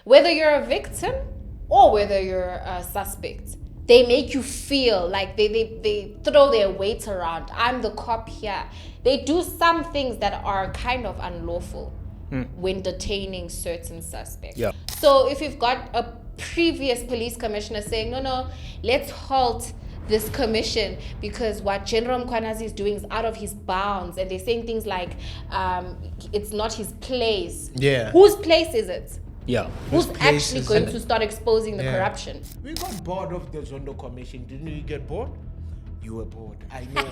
Whether you're a victim or whether you're a suspect, they make you feel like they throw their weight around. I'm the cop here. They do some things that are kind of unlawful when detaining certain suspects. Yeah. So if you've got a previous police commissioner saying, no, let's halt this commission because what General Mkhwanazi is doing is out of his bounds, and they're saying things like it's not his place. Yeah. Whose place is it? Yeah. Who's place actually is going it? to start exposing the Yeah. corruption? We got bored of the Zondo Commission. Didn't you get bored? You were bored. I know.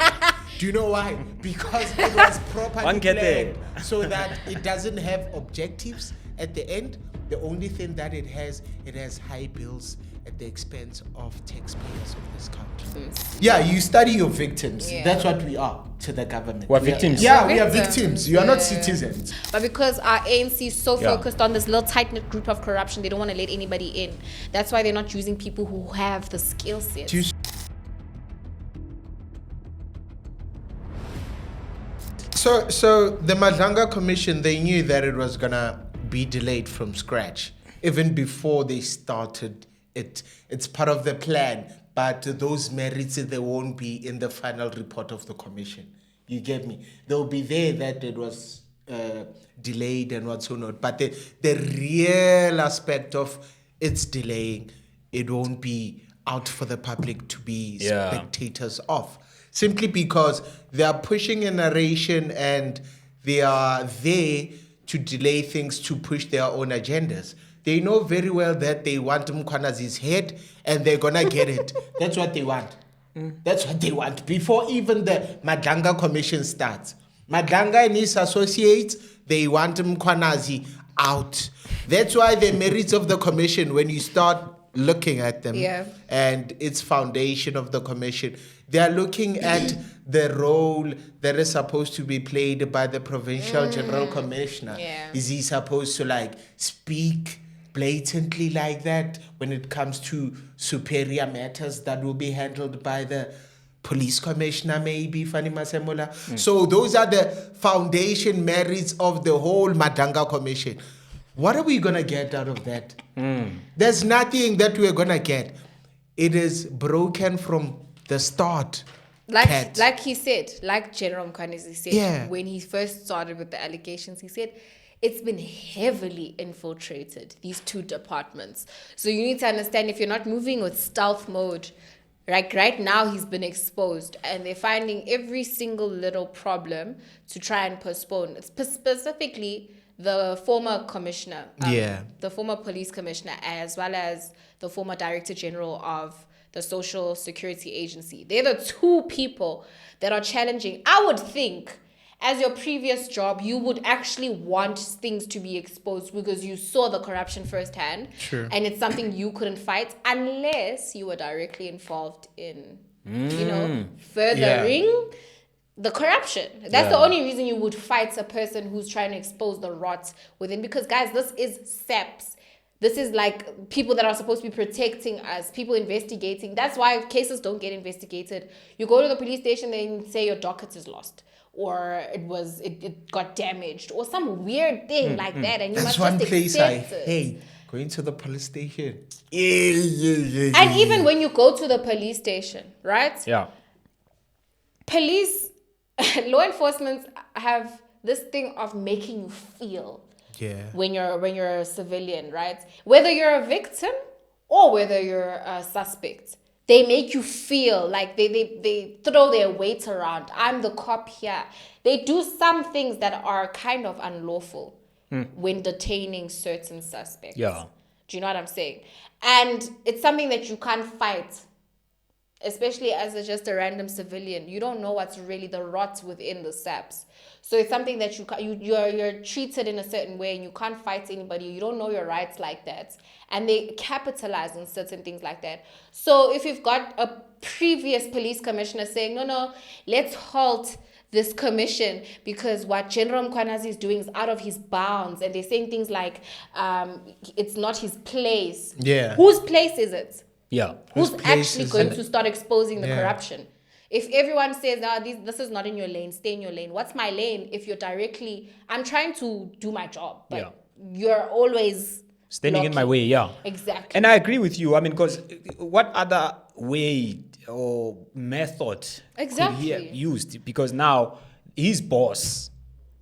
Do you know why? Because it was properly planned so that it doesn't have objectives at the end. The only thing that it has high bills at the expense of taxpayers of this country. Yeah, you study your victims. Yeah. That's what we are to the government. We're victims. Yeah, We're we are victims. victims. You are not Yeah. citizens. But because our ANC is so Yeah. focused on this little tight-knit group of corruption, they don't want to let anybody in. That's why they're not using people who have the skill set. Do you So the Madlanga Commission, they knew that it was gonna be delayed from scratch, even before they started it. It's part of the plan, but those merits, they won't be in the final report of the commission. You get me? They'll be there that it was delayed and what's so not, but the real aspect of its delaying, it won't be out for the public to be spectators of. Simply because they are pushing a narration and they are there to delay things to push their own agendas. They know very well that they want Mkhwanazi's head and they're gonna get it. That's what they want. That's what they want. Before even the Madlanga Commission starts. Madlanga and his associates, they want Mkhwanazi out. That's why the merits of the commission, when you start looking at them and its foundation of the commission, they are looking at the role that is supposed to be played by the provincial general commissioner. Is he supposed to speak blatantly like that when it comes to superior matters that will be handled by the police commissioner, maybe, Fani Masemola? So those are the foundation merits of the whole Madlanga Commission. What are we going to get out of that? There's nothing that we're going to get. It is broken from the start. Like he said, like General Mkhwanazi said, when he first started with the allegations, he said, it's been heavily infiltrated, these two departments. So you need to understand, if you're not moving with stealth mode, like right now he's been exposed and they're finding every single little problem to try and postpone. It's specifically the former commissioner, the former police commissioner, as well as the former director general of the Social Security Agency. They're the two people that are challenging. I would think, as your previous job, you would actually want things to be exposed because you saw the corruption firsthand. Sure. And it's something you couldn't fight unless you were directly involved in, furthering the corruption. That's the only reason you would fight a person who's trying to expose the rot within. Because, guys, this is SEPs. This is like people that are supposed to be protecting us, people investigating. That's why cases don't get investigated. You go to the police station, they say your docket is lost, or it got damaged, or some weird thing like that, and you That's must one just place I accept it. hate. Going to the police station. And even when you go to the police station, right? Yeah. Police, law enforcement have this thing of making you feel when you're a civilian, right? Whether you're a victim or whether you're a suspect, they make you feel like they throw their weight around. I'm the cop here. They do some things that are kind of unlawful when detaining certain suspects. Yeah. Do you know what I'm saying? And it's something that you can't fight, especially as just a random civilian. You don't know what's really the rot within the SAPs. So it's something that you're treated in a certain way and you can't fight anybody. You don't know your rights like that. And they capitalize on certain things like that. So if you've got a previous police commissioner saying, no, let's halt this commission because what General Mkhwanazi is doing is out of his bounds. And they're saying things like, it's not his place. Yeah. Whose place is it? Yeah. Who's actually going to start exposing the corruption? If everyone says, this is not in your lane, stay in your lane. What's my lane if you're directly... I'm trying to do my job, but you're always standing in my way, yeah. Exactly. And I agree with you. I mean, because what other way or method could he have used? Because now his boss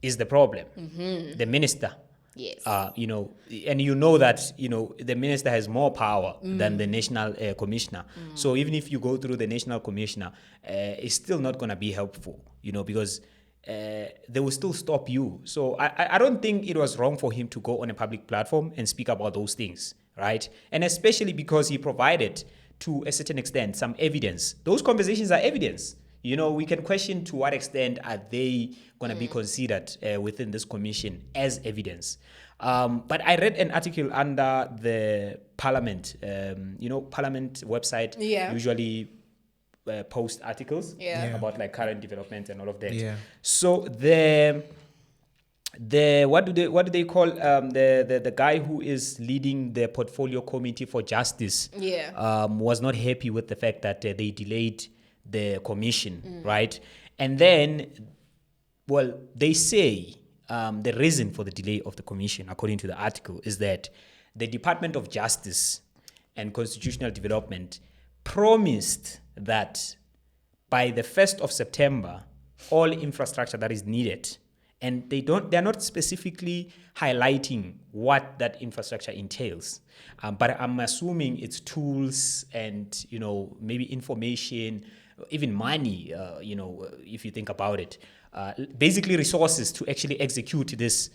is the problem, the minister. Yes. And you know that, the minister has more power than the national commissioner. So even if you go through the national commissioner, it's still not going to be helpful, because they will still stop you. So I don't think it was wrong for him to go on a public platform and speak about those things, right? And especially because he provided, to a certain extent, some evidence. Those conversations are evidence. We can question to what extent are they going to be considered within this commission as evidence. But I read an article under the Parliament. Parliament website usually post articles about like current developments and all of that. Yeah. So the what do they call the guy who is leading the portfolio committee for justice was not happy with the fact that they delayed the commission, right? And then, well, they say the reason for the delay of the commission, according to the article, is that the Department of Justice and Constitutional Development promised that by the 1st of September, all infrastructure that is needed, and they're not specifically highlighting what that infrastructure entails, but I'm assuming it's tools and maybe information, even money, if you think about it, basically resources to actually execute this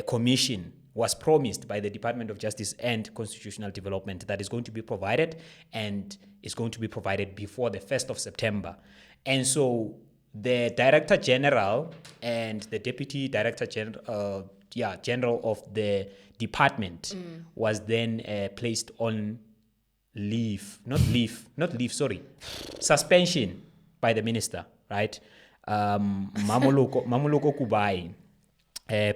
commission was promised by the Department of Justice and Constitutional Development that is going to be provided, and is going to be provided before the 1st of September. And so the Director General and the Deputy Director General of the department was then placed on suspension by the minister, right? Mamoloko Kubai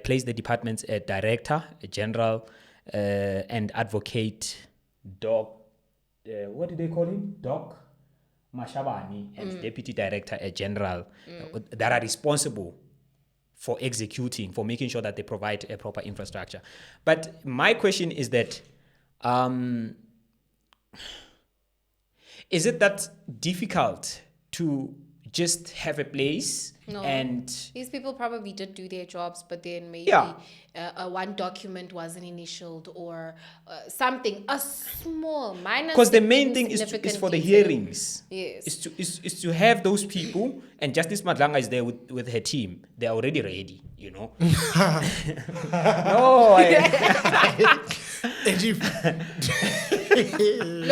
placed the department's Director General and Advocate Doc, what do they call him? Doc Mashabani, and Deputy Director General that are responsible for making sure that they provide a proper infrastructure. But my question is that, is it that difficult to just have a place? No. And these people probably did do their jobs, but then maybe one document wasn't initialed or something, a small minor. Because the main thing is for the hearings. Yes. Is to have those people, and Justice Madlanga is there with her team. They're already ready, No,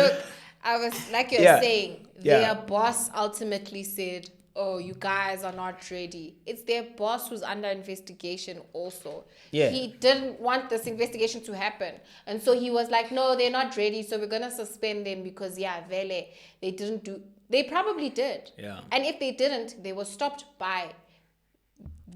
Look, I was like you're saying, their boss ultimately said, oh, you guys are not ready. It's their boss who's under investigation also. Yeah. He didn't want this investigation to happen. And so he was like, no, they're not ready, so we're going to suspend them because, they didn't do... They probably did. Yeah. And if they didn't, they were stopped by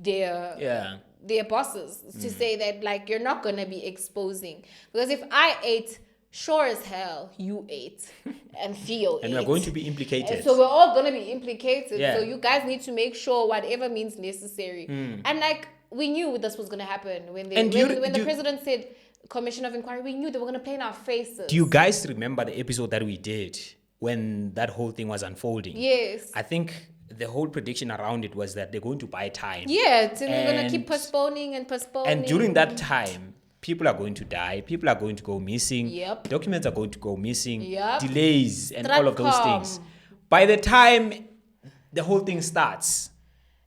their bosses to say that, like, you're not going to be exposing. Because if I ate... Sure as hell, you ate and feel and we're going to be implicated. And so we're all going to be implicated. Yeah. So you guys need to make sure whatever means necessary. And like, we knew this was going to happen when the president said commission of inquiry. We knew they were going to play in our faces. Do you guys remember the episode that we did when that whole thing was unfolding? Yes. I think the whole prediction around it was that they're going to buy time. Yeah, and we're going to keep postponing. And during that time, people are going to die. People are going to go missing. Yep. Documents are going to go missing. Yep. Delays and all of those things. By the time the whole thing starts,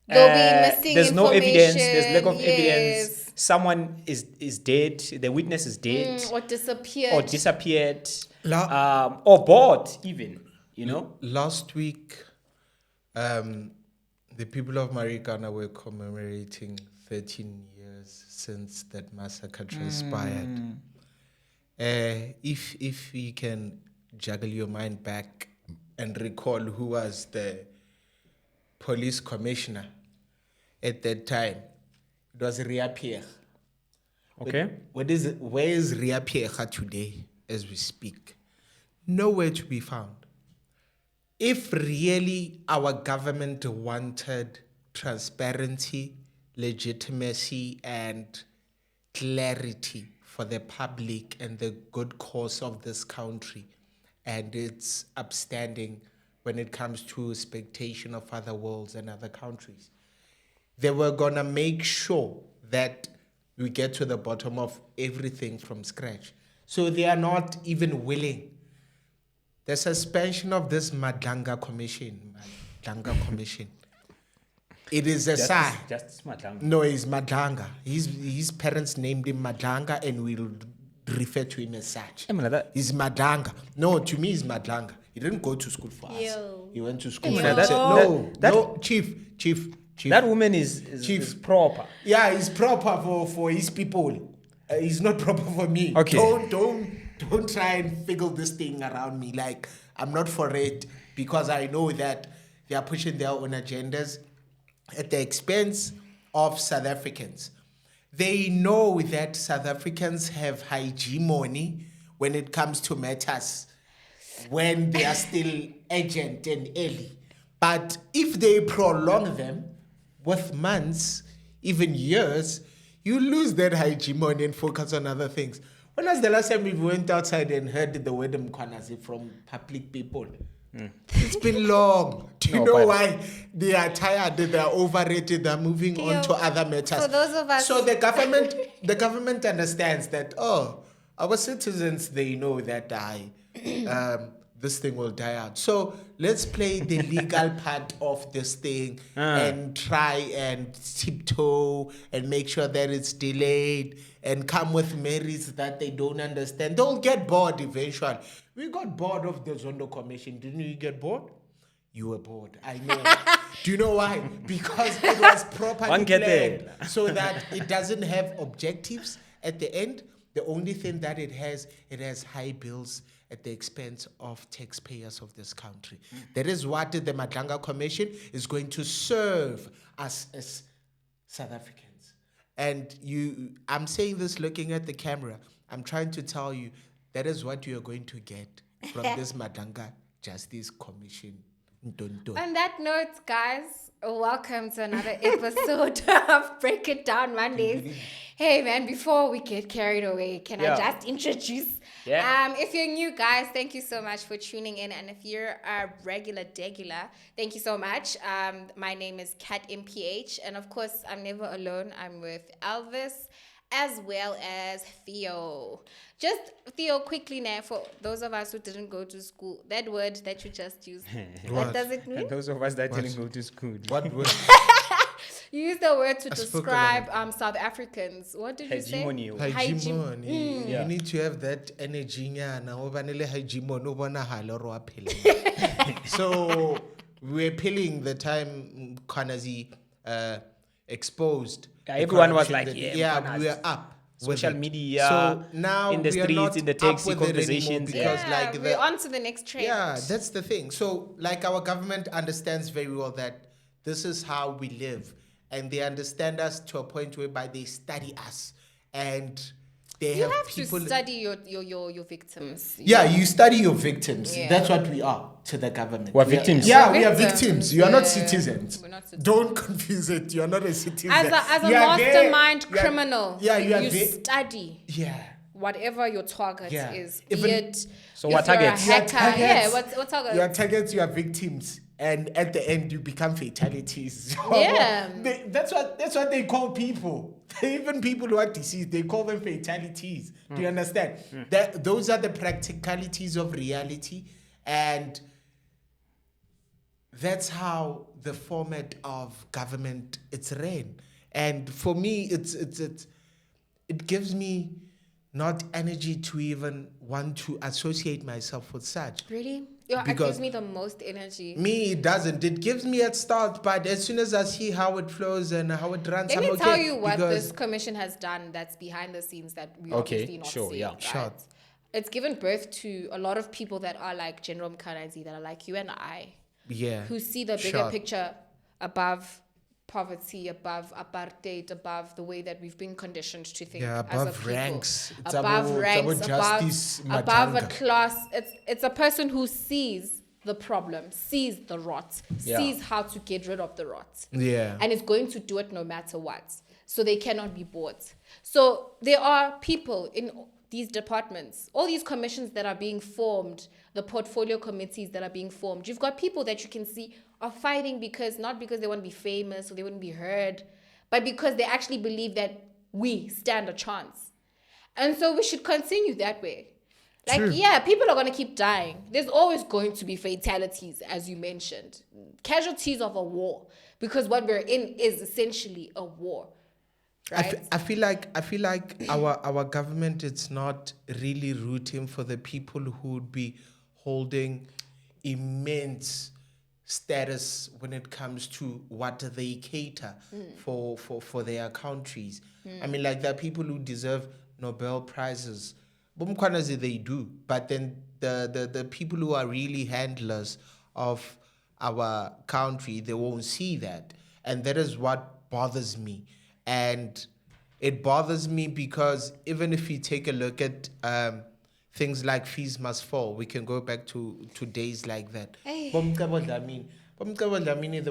there'll be missing there's no evidence. There's lack of yes. evidence. Someone is dead. The witness is dead. Or disappeared. Or bought even, Last week, the people of Marikana were commemorating 13 years since that massacre transpired. If you can juggle your mind back and recall who was the police commissioner at that time, it was Ria Pierre. Okay. Where is Ria Pierre today as we speak? Nowhere to be found. If really our government wanted transparency, legitimacy, and clarity for the public and the good cause of this country and its upstanding when it comes to expectation of other worlds and other countries. They were gonna make sure that we get to the bottom of everything from scratch. So they are not even willing. The suspension of this Madlanga commission. It is a sign. Justice Madlanga. No, he's Madlanga. His parents named him Madlanga and we'll refer to him as such. He's Madlanga. No, to me, he's Madlanga. He didn't go to school for us. He went to school for us. No, Chief. That woman is proper. Yeah, he's proper for his people. He's not proper for me. Okay. Don't try and figure this thing around me. Like, I'm not for it because I know that they are pushing their own agendas at the expense of South Africans. They know that South Africans have hegemony when it comes to matters when they are still urgent and early. But if they prolong them with months, even years, you lose that hegemony and focus on other things. When was the last time we went outside and heard the word Mkhwanazi from public people? It's been long. Do you know why they are tired? They are overrated. They are moving on to other matters. For those of us, so the government understands that. Oh, our citizens, they know that this thing will die out. So let's play the legal part of this thing and try and tiptoe and make sure that it's delayed and come with merits that they don't understand. They'll get bored eventually. We got bored of the Zondo Commission. Didn't you get bored? You were bored. I know. Do you know why? Because it was properly planned so that it doesn't have objectives at the end. The only thing that it has high bills at the expense of taxpayers of this country. That is what the Madlanga Commission is going to serve us as South Africans. And I'm saying this looking at the camera. I'm trying to tell you that is what you are going to get from this Madlanga Justice Commission. On that note, guys, welcome to another episode of Break It Down Mondays. Hey man, before we get carried away, can I just introduce? If you're new, guys, thank you so much for tuning in. And if you're a regular, thank you so much. My name is Kat MPH. And of course, I'm never alone. I'm with Elvis as well as Theo. Just Theo, quickly now, for those of us who didn't go to school, that word that you just used, what does it mean? Those of us that didn't go to school. What word? You used the word to describe South Africans. What did you say? Hegemony. You need to have that energy. So we're peeling the time Mkhwanazi exposed. Everyone was like, we were up. Social media, so now in the streets, in the taxi conversations. Because we're on to the next trend. Yeah, that's the thing. So like our government understands very well that this is how we live. And they understand us to a point whereby they study us. And they have people... to study your victims. You study your victims. Yeah. That's what we are to the government. We're victims. We are victims. You are not citizens. We're not citizens. Don't confuse it. You are not a citizen. As a mastermind criminal, you study. Yeah. Whatever your target is. So what targets? What targets? Your targets, you are victims. And at the end, you become fatalities. That's what they call people. Even people who are deceased, they call them fatalities. Do you understand? Those are the practicalities of reality. And that's how the format of government it's ran. And for me, it gives me not energy to even want to associate myself with such. Really? It gives me the most energy. Me, it doesn't. It gives me at start, but as soon as I see how it flows and how it runs, Let me tell you what this commission has done that's behind the scenes that we obviously not seeing. Right? It's given birth to a lot of people that are like General Mkhwanazi, that are like you and I. Yeah. Who see the bigger picture above poverty, above apartheid, above the way that we've been conditioned to think as a people. Ranks. Above ranks, above a class. It's a person who sees the problem, sees the rot, sees how to get rid of the rot. Yeah. And is going to do it no matter what. so they cannot be bought. So there are people in these departments, all these commissions that are being formed, the portfolio committees that are being formed. You've got people that you can see are fighting not because they want to be famous or they want to be heard, but because they actually believe that we stand a chance. And so we should continue that way. Like, True. Yeah, people are going to keep dying. There's always going to be fatalities, as you mentioned. Casualties of a war. Because what we're in is essentially a war. Right? I feel like our government is not really rooting for the people who would be holding immense status when it comes to what they cater for their countries. I mean, like, there are people who deserve Nobel Prizes. Mkhwanazi, they do. But then the people who are really handlers of our country, they won't see that. And that is what bothers me. And it bothers me because even if you take a look at things like fees must fall, we can go back to days like that. Hey. They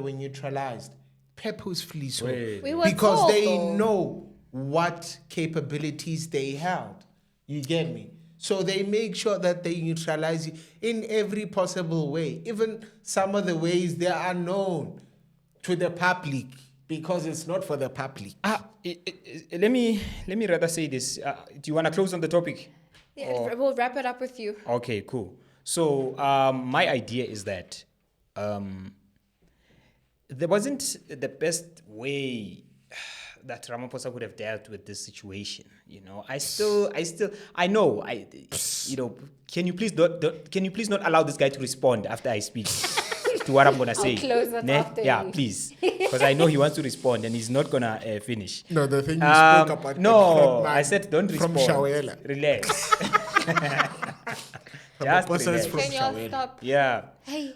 were neutralized purposefully so. Because they know what capabilities they held. You get me? So they make sure that they neutralize you in every possible way. Even some of the ways they are known to the public because it's not for the public. Let me rather say this. Do you want to close on the topic? Yeah, we'll wrap it up with you. Okay, cool. So my idea is that there wasn't the best way that Ramaphosa would have dealt with this situation. You know, I know. Can you please not allow this guy to respond after I speak to what I'm gonna say? I'll close it after Yeah, you. please, because I know he wants to respond and he's not gonna finish. No, the thing you spoke about. No, I said don't respond. From Shawela. Relax. Just relax. Can you all stop? Yeah. Hey.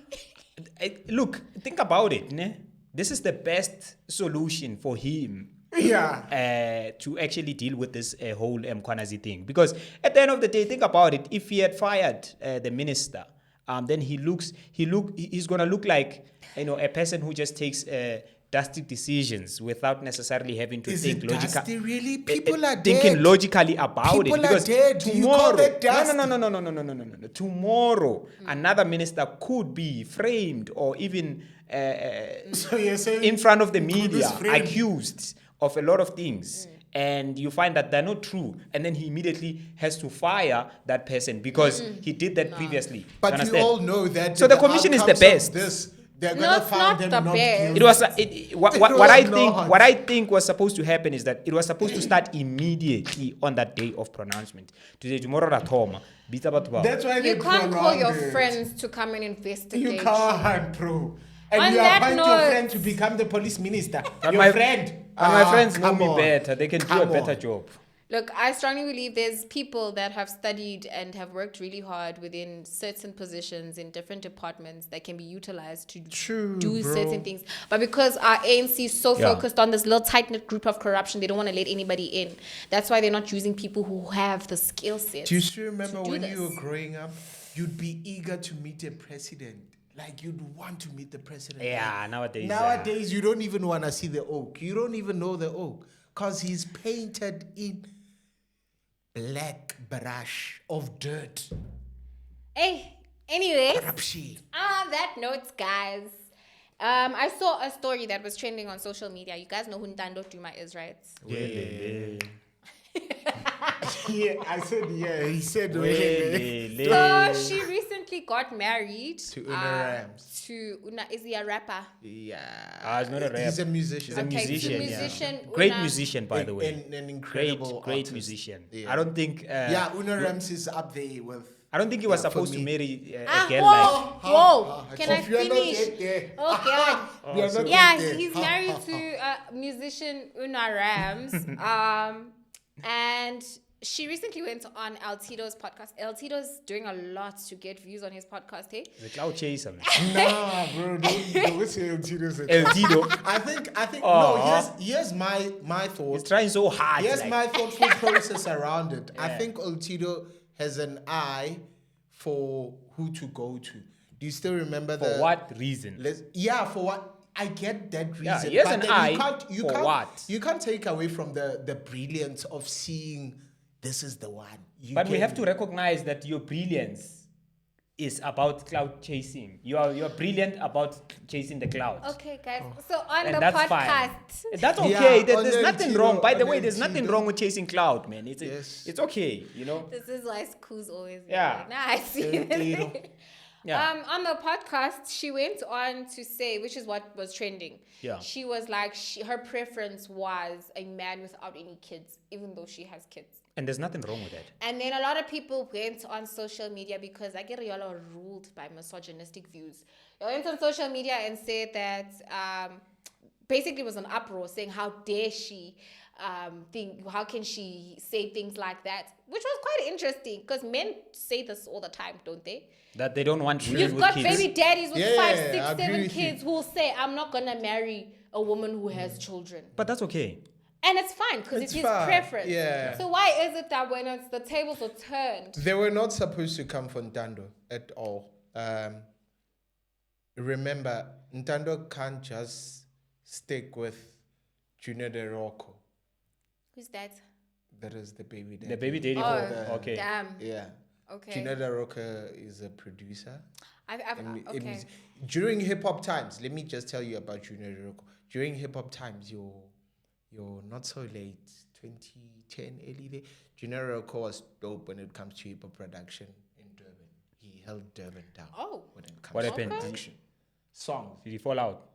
Look, think about it. Ne? This is the best solution for him. Yeah. To actually deal with this whole Mkhwanazi thing, because at the end of the day, think about it. If he had fired the minister, then he's gonna look like a person who just takes drastic decisions without necessarily having to think logically. Really? People are thinking dead. logically about People it. Because are dead. tomorrow, No. Tomorrow, another minister could be framed or even So you're saying in front of the media accused of a lot of things. And you find that they're not true, and then he immediately has to fire that person because he did that previously. But you all know that. So the commission is the best. They're gonna find them not guilty. It was what I think was supposed to happen is that it was supposed to start immediately on that day of pronouncement. Today, tomorrow, That's why You can't call your friends to come and investigate. You can't, bro. And On you that appoint note- your friend to become the police minister. But Your friend. my friends know come me on. better. They can do a Come better on. job. Look, I strongly believe there's people that have studied and have worked really hard within certain positions in different departments that can be utilized to do certain things. But because our ANC is so focused on this little tight-knit group of corruption, they don't want to let anybody in. That's why they're not using people who have the skill set. Do you still remember when this. you were growing up, you'd be eager to meet a president? Like, you'd want to meet the president. Yeah, Like, nowadays. Nowadays, you don't even want to see the oak. You don't even know the oak. Because he's painted in black brush of dirt. Hey, anyways, Corruption. on that note, guys, I saw a story that was trending on social media. You guys know who Ntando Duma is, right? Yeah, I said, yeah. He said, So she recently got married To Una Rams. Is he a rapper? Yeah. It's not a rap. He's a musician. He's a Okay, musician. he's a musician, Yeah. Great Una. musician, by the way. An incredible Great artist. musician. Yeah. I don't think. Una Rams is up there with. I don't think he was Yeah, for supposed to me. marry a Ah, girl whoa, like. can I If you are not finish? yet there. Oh, God. We are not Yeah, yet there. he's married to musician Una Rams. And she recently went on L-Tido's podcast. L-Tido's doing a lot to get views on his podcast, hey? The cloud chaser. Nah, bro, don't say L-Tido. L-Tido. I think Oh. here's my He's thought. trying so hard. Here's like- my thoughtful process around it. I Yeah. think L-Tido has an eye for who to go to. Do you still remember For what reason? For what? I get that reason. Yeah, he has an then eye you for can't, what? You can't take away from the brilliance of seeing this is the one. But we have to recognize that your brilliance is about cloud chasing. You're brilliant about chasing the cloud. Okay, guys. So on And the that's podcast, fine. That's okay. Yeah, There's on nothing L-Tido, wrong. By the on way, there's nothing L-Tido. wrong with chasing cloud, man. Yes. It's okay, you know. this is why school's always Yeah. Now I see L-Tido. this. Yeah. On the podcast, she went on to say, which is what was trending. Yeah. She was like, her preference was a man without any kids, even though she has kids. And there's nothing wrong with that. And then a lot of people went on social media because I get y'all are ruled by misogynistic views. They went on social media and said that basically it was an uproar saying how dare she how can she say things like that, which was quite interesting because men say this all the time, don't they? That they don't want children You've with got kids. baby daddies with Yeah, 5, I 6, agree 7 with you. kids who will say, I'm not gonna marry a woman who has children. But that's okay. And it's fine because It's it's his fine, preference. yeah. So why is it that when the tables are turned, They were not supposed to come for Ntando at all. Remember, Ntando can't just stick with Junior De Rocco. who's that? That is the baby daddy. The baby daddy. Oh, Okay. Damn. Yeah. Okay. Junior De Rocco is a producer. Okay. During hip hop times, let me just tell you about Junior De Rocco. During hip hop times, you're not so late, 2010, early day. Junior De Rocco was dope when it comes to hip hop production in Durban. He held Durban down. Oh. When it comes What to happened? production. Songs. Did he fall out?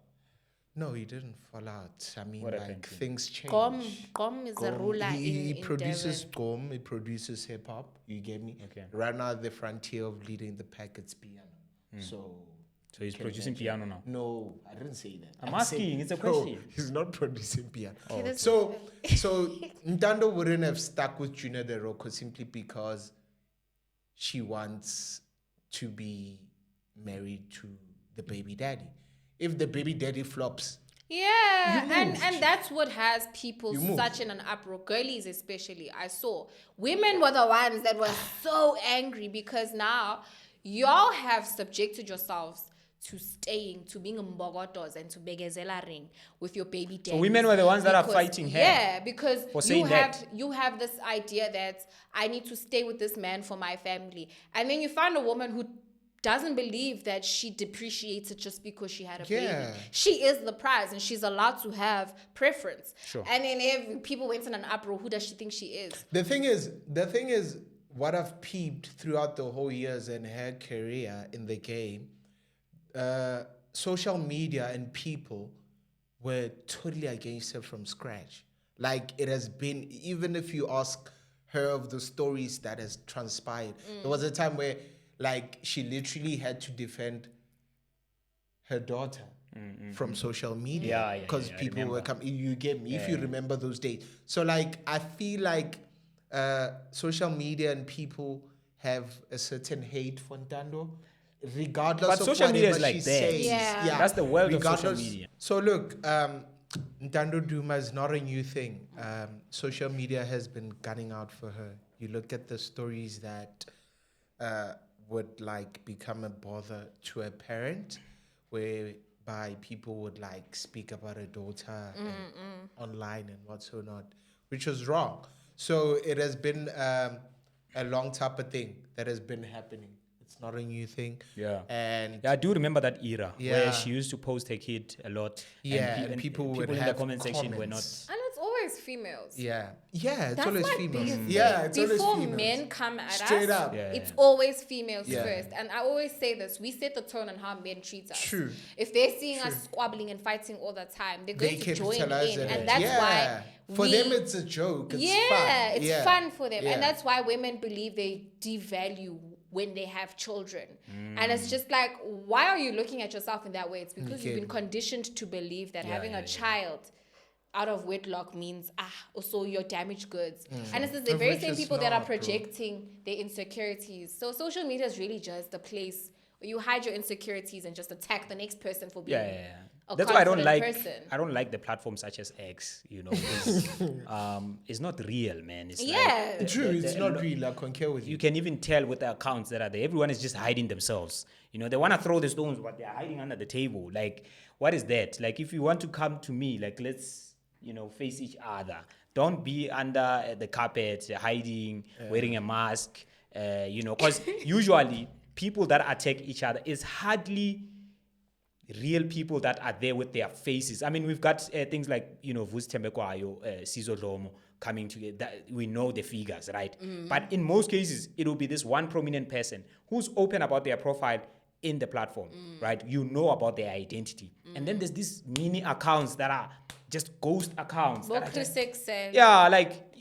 No, he didn't fall out. I mean, What like happened? things change. Gom is a Gom, ruler he in produces Durban. Gom, he produces hip hop. You get me? Okay. Right now, the frontier of leading the pack, it's piano. So So he's can producing imagine. piano now. No, I didn't say that. I'm saying- asking, it's a no, question. he's not producing piano. Okay, that's- So Ntando wouldn't have stuck with Junior De Rocco simply because she wants to be married to the baby daddy. If the baby daddy flops, Yeah, You and move. that's what has people You move. such in an uproar. Girlies especially, I saw. Women were the ones that were so angry because now y'all have subjected yourselves to staying, to being mbogotos and to begezela ring with your baby daddy. So women were the ones that are fighting her Yeah, because for saying that. you have this idea that I need to stay with this man for my family. And then you find a woman who doesn't believe that she depreciates it just because she had a Yeah. baby. She is the prize and she's allowed to have preference. Sure. And then if people went in an uproar, who does she think she is? the thing is, what I've peeped throughout the whole years and her career in the game, social media and people were totally against her from scratch. Like it has been, even if you ask her of the stories that has transpired, there was a time where like she literally had to defend her daughter from social media Yeah, because I people were remember. coming. You get me? If you remember those days. So like I feel like social media and people have a certain hate for Ntando, regardless But of social media is whatever like she that. says. Yeah. That's the world of social regardless- media. So look, Ntando Duma is not a new thing. Social media has been gunning out for her. You look at the stories that would like become a bother to a parent, whereby people would like speak about a daughter online and what's so not, which was wrong. So it has been a long type of thing that has been happening. It's not a new thing. Yeah. And Yeah, I do remember that era Yeah. where she used to post her kid a lot. Yeah, and and people would in the have comment section were not. comments. And it's always females. yeah, it's That's always my females. biggest Yeah, thing. it's always Before females. men come at Straight us, up. Yeah. it's always females Yeah. first. And I always say this: we set the tone on how men treat us. True. If they're seeing us squabbling and fighting all the time, they're They going to join capitalize in, on and it. that's Yeah. why For them it's a joke. It's yeah, fun. it's Yeah. fun for them, Yeah. and that's why women believe they devalue when they have children. And Mm. it's just like, why are you looking at yourself in that way? It's because you've Okay. been conditioned to believe that having yeah, a yeah. child out of wedlock means also you're damaged goods. Mm. And it's the Of very which same it's people that are not, bro. projecting their insecurities. So social media is really just the place where you hide your insecurities and just attack the next person for being Yeah. a That's why I don't confident like person. I don't like the platforms such as X. You know, it's not real, man. It's Yeah. like True, it's not real. I concur with you you. can even tell with the accounts that are there. Everyone is just hiding themselves. You know, they want to throw the stones, but they're hiding under the table. Like, what is that? Like, if you want to come to me, like, let's, face each other. Don't be under the carpet, hiding, wearing a mask, because usually people that attack each other is hardly real people that are there with their faces. I mean, we've got things like, Vus Tembekwayo, Sizo Dlomo coming together. We know the figures, right? But in most cases, it will be this one prominent person who's open about their profile in the platform, right? You know about their identity. And then there's these mini accounts that are just ghost accounts. Yeah, like...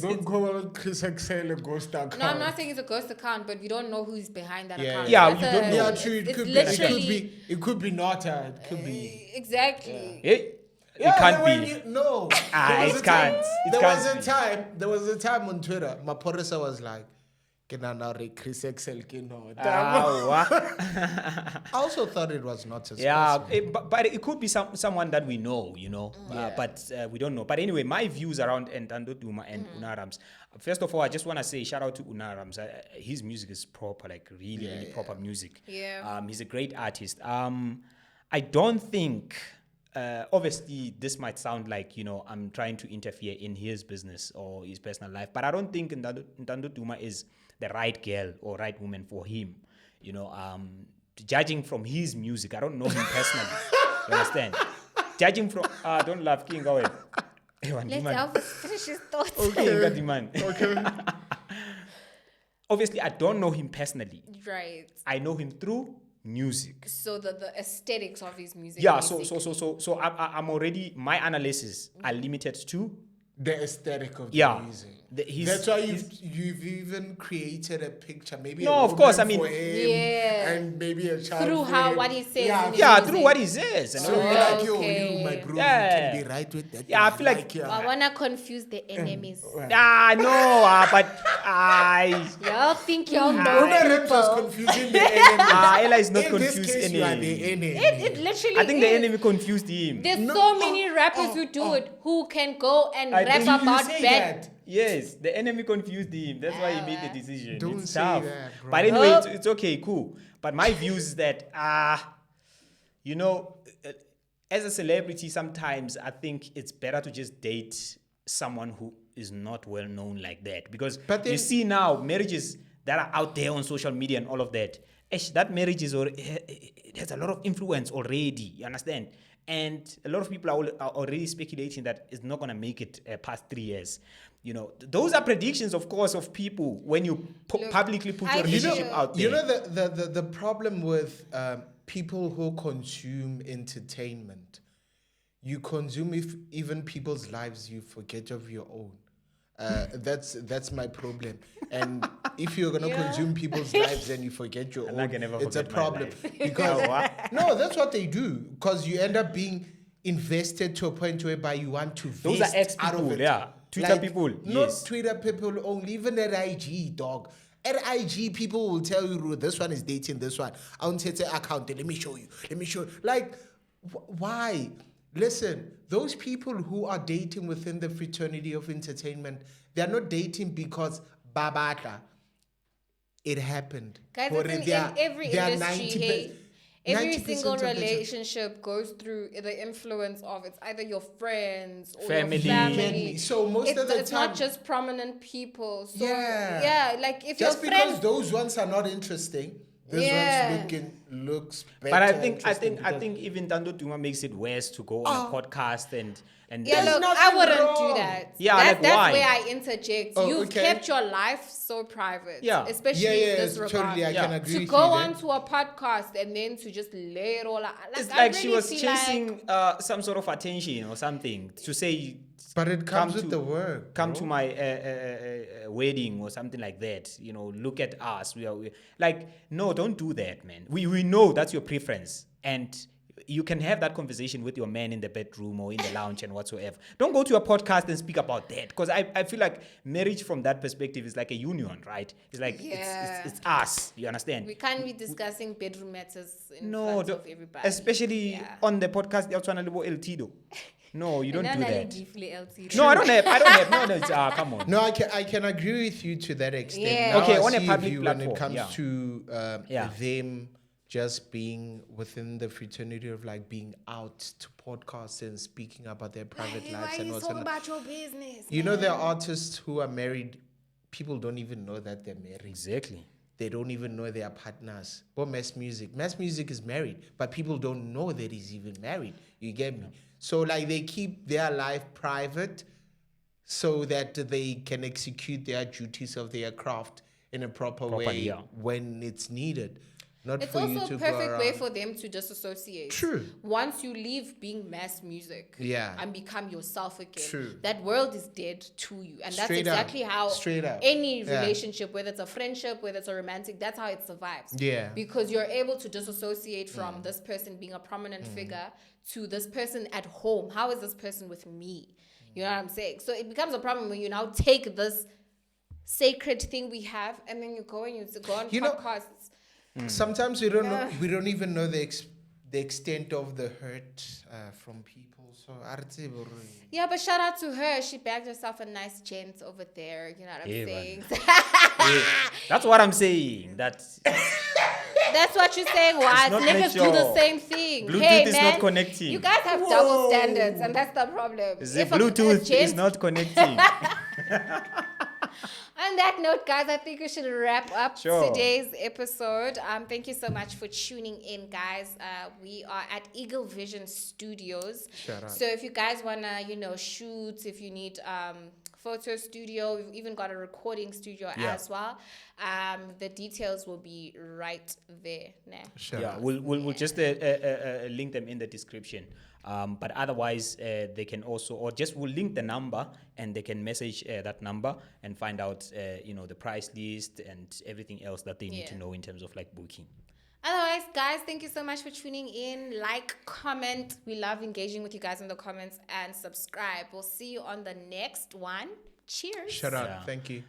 Don't call Chris Excel a ghost account. No, I'm not saying it's a ghost account, but we don't know who's behind that account. Yeah, you don't know. Yeah, true. It could be. It could be not. It could be. Exactly. It can't be. No. It can't. There was a time on Twitter, my producer was like, Chris Excel, I also thought it was not as but it could be someone that we know, but we don't know. But anyway, my views around Ntando Duma and Unarams. First of all, I just want to say shout out to Unarams. His music is proper, like really proper music. Yeah. He's a great artist. I don't think. Obviously, this might sound like, I'm trying to interfere in his business or his personal life, but I don't think Ntando Duma is the right girl or right woman for him. Judging from his music, I don't know him personally. You understand? Judging from... don't laugh, King, go ahead. Let Elvis finish his thoughts. Okay. Obviously, I don't know him personally. Right. I know him through music. So the aesthetics of his music. Yeah, so I'm already, my analysis are limited to the aesthetic of the music. That's why you've even created a picture, maybe. No, of course. I mean, and maybe a child through what he says. Through what he says. So like you, my bro, you can be right with that. Yeah, I feel like I wanna confuse the enemies. But y'all think y'all know Unarams was confusing the enemy. Ella is not In confused. this case, you are the enemy. It literally. I think the enemy confused him. There's so many rappers who do it, who can go and rap about bad. Yes, the enemy confused him. That's why he made the decision. Don't it's say tough. that, bro. But anyway, it's okay, cool. But my view is that, as a celebrity, sometimes I think it's better to just date someone who is not well known like that. Because you see now, marriages that are out there on social media and all of that, that marriage it has a lot of influence already. You understand? And a lot of people are already speculating that it's not going to make it past 3 years. Those are predictions, of course, of people when you publicly put your relationship out there. The problem with people who consume entertainment, you consume even people's lives, you forget of your own. That's my problem. And if you're gonna consume people's lives and you forget your own, it's a problem. Because no, that's what they do. Because you end up being invested to a point whereby you want to vest those are ex out of people, it. yeah. Twitter people, not Twitter people only. Even at IG, dog. At IG, people will tell you this one is dating this one. I want to say account. Let me show you. Like, why? Listen, those people who are dating within the fraternity of entertainment, they are not dating because babata. It happened. Guys, in every industry, every single relationship goes through the influence of it's either your friends or your family. So most of the time, it's not just prominent people. So like if just your because those ones are not interesting. This one's looks better. But I think even Ntando Duma makes it worse to go on a podcast and look, I wouldn't do that. Yeah, that's why? where I interject. You've kept your life so private. Yeah. Especially in this regard. Totally, I can agree to with go you on to a podcast and then to just lay it all out. It's like she was chasing some sort of attention or something to say. But it comes with the work. Come to my wedding or something like that. Look at us. We like, no, don't do that, man. We know that's your preference. And you can have that conversation with your man in the bedroom or in the lounge and whatsoever. Don't go to a podcast and speak about that, because I feel like marriage from that perspective is like a union, right? It's like it's us. You understand? We can't be discussing bedroom matters in front of everybody. Especially on the podcast, L-Tido. No, you don't do that. L-Tido. No, I don't have. No, it's, come on. No, I can agree with you to that extent. Yeah. Now Okay, I on a see public you platform, when it comes yeah. to Yeah. them just being within the fraternity of like being out to podcasts and speaking about their private lives Why and you what's talking about your business? You know, there are artists who are married. People don't even know that they're married. Exactly. They don't even know they are partners. Or Mass Music. Mass Music is married, but people don't know that he's even married. You get me? So like they keep their life private so that they can execute their duties of their craft in a proper way when it's needed. Not It's for you also to a go perfect way around. for them to disassociate. True. Once you leave being mass music and become yourself again, True. that world is dead to you. And that's Straight up. exactly how Straight up. any Yeah. relationship, whether it's a friendship, whether it's a romantic, that's how it survives. Yeah. Because you're able to disassociate from this person being a prominent figure to this person at home. How is this person with me? You know what I'm saying? So it becomes a problem when you now take this sacred thing we have and then you go and you go on podcasts. Sometimes we don't know. We don't even know the extent of the hurt from people. So yeah, but shout out to her. She bagged herself a nice gent over there. You know what I'm saying? That's what I'm saying. That's what you're saying. Why niggas do the same thing? Bluetooth is not connecting. You guys have double standards, and that's the problem. The Bluetooth is not connecting. On that note, guys, I think we should wrap up today's episode. Thank you so much for tuning in, guys. We are at Eagle Vision Studios. Shout out. So if you guys wanna, shoot, if you need photo studio, we've even got a recording studio as well. The details will be right there now. We'll just link them in the description. But otherwise, they can also, or just we'll link the number and they can message that number and find out, the price list and everything else that they need to know in terms of like booking. Otherwise, guys, thank you so much for tuning in. Like, comment. We love engaging with you guys in the comments, and subscribe. We'll see you on the next one. Cheers. Shut up. Thank you.